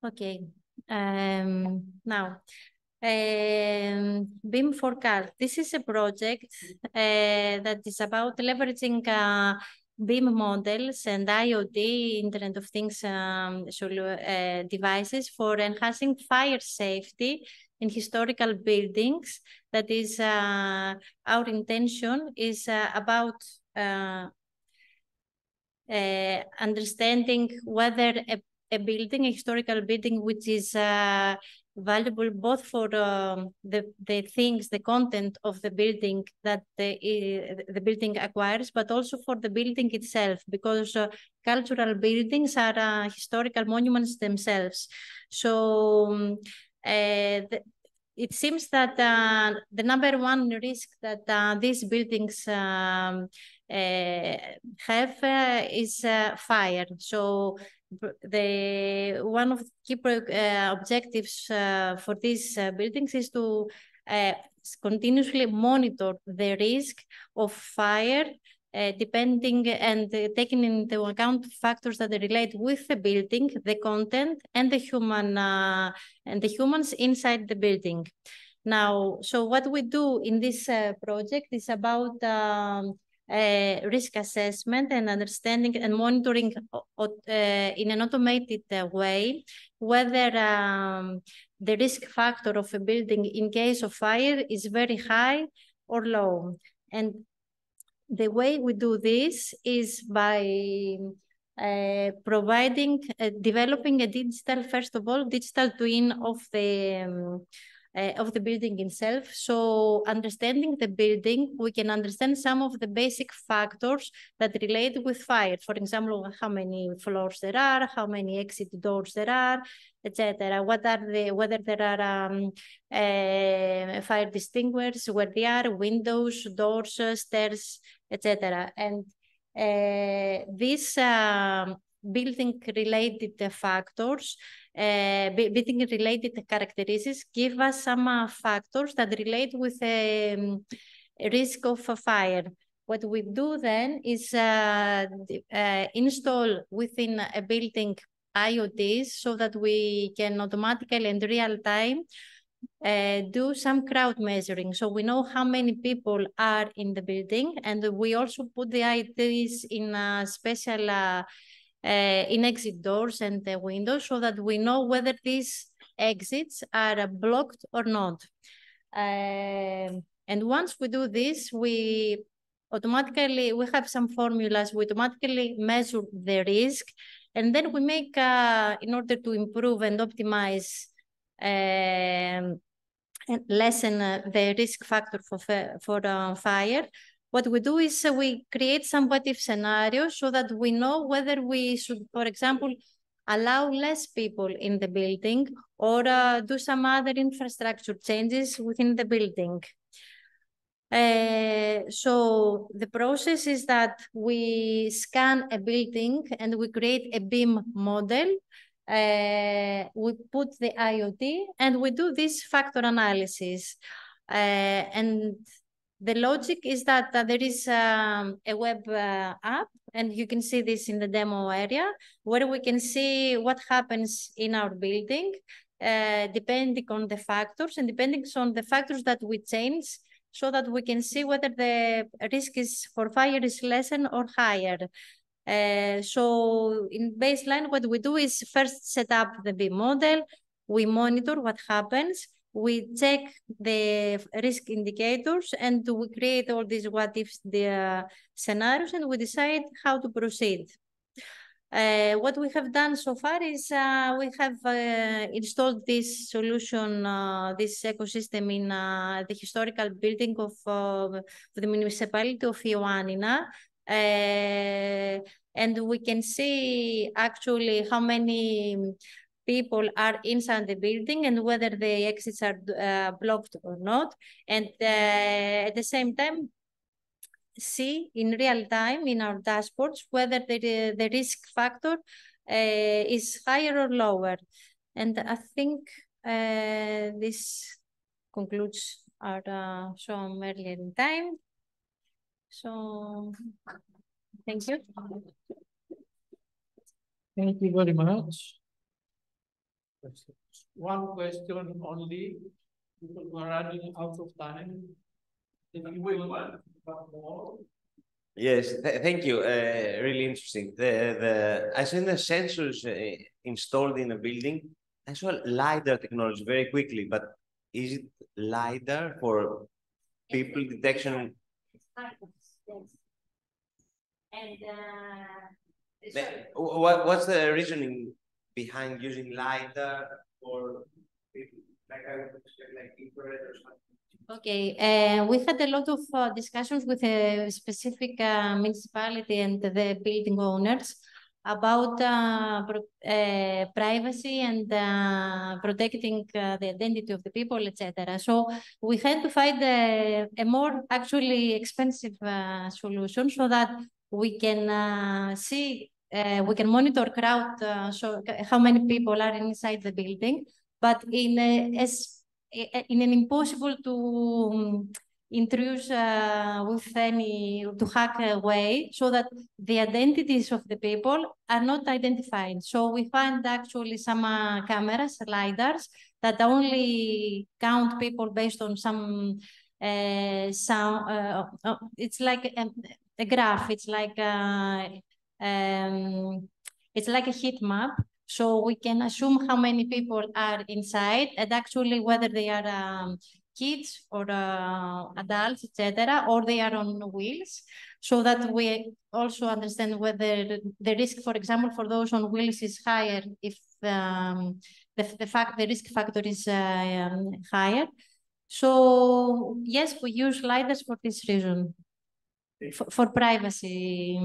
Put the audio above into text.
Okay. Now, BIM for CAD. This is a project that is about leveraging BIM models and IoT, Internet of Things devices for enhancing fire safety in historical buildings. That is, our intention is about understanding whether a building, a historical building, which is valuable both for the things, the content of the building that the building acquires, but also for the building itself, because cultural buildings are historical monuments themselves. So it seems that the number one risk that these buildings have is fire. So the one of the key objectives for these buildings is to continuously monitor the risk of fire, depending and taking into account factors that relate with the building, the content, and the humans inside the building. Now, so what we do in this project is about risk assessment and understanding and monitoring in an automated way whether the risk factor of a building in case of fire is very high or low. And the way we do this is by developing a digital, first of all, digital twin of the building itself. So understanding the building, we can understand some of the basic factors that relate with fire. For example, how many floors there are, how many exit doors there are, etc. Whether there are fire extinguishers, where they are, windows, doors, stairs, etc. And these building-related factors, building-related characteristics give us some factors that relate with a risk of a fire. What we do then is install within a building IoTs so that we can automatically in real time do some crowd measuring. So we know how many people are in the building, and we also put the IoTs in special in exit doors and the windows so that we know whether these exits are blocked or not. And once we do this, we have some formulas, we automatically measure the risk, and then we make, in order to improve and optimize and lessen the risk factor for fire, what we do is we create some what-if scenarios so that we know whether we should, for example, allow less people in the building or do some other infrastructure changes within the building. So the process is that we scan a building and we create a BIM model. We put the IoT and we do this factor analysis. And the logic is that there is a web app, and you can see this in the demo area, where we can see what happens in our building, depending on the factors and depending on the factors that we change, so that we can see whether the risk for fire is lessened or higher. So in baseline, what we do is first set up the BIM model, we monitor what happens, we check the risk indicators, and we create all these what-if scenarios, and we decide how to proceed. What we have done so far is we have installed this solution, this ecosystem in the historical building of the municipality of Ioannina. And we can see actually how many people are inside the building and whether the exits are blocked or not. And at the same time, see in real time in our dashboards whether the risk factor is higher or lower. And I think this concludes our show earlier in time. So thank you. Thank you very much. One question only, because we're running out of time. If you will want more. Yes, thank you. Really interesting. I seen the sensors installed in a building. I saw LiDAR technology very quickly, but is it LiDAR for people detection? Yes. And what's the reasoning behind using LiDAR for people? Like I would expect like infrared or something. okay, we had a lot of discussions with a specific municipality and the building owners about privacy and protecting the identity of the people, etc. So we had to find a more actually expensive solution so that we can see, we can monitor crowd, so how many people are inside the building, but in an impossible to introduce with any to hack way, so that the identities of the people are not identified. So we find actually some cameras, LiDARs, that only count people based on some it's like a graph. It's like a heat map. So we can assume how many people are inside and actually whether they are kids or adults, etc., or they are on wheels, so that we also understand whether the risk, for example, for those on wheels is higher if the risk factor is higher. So yes, we use LiDARs for this reason, for privacy.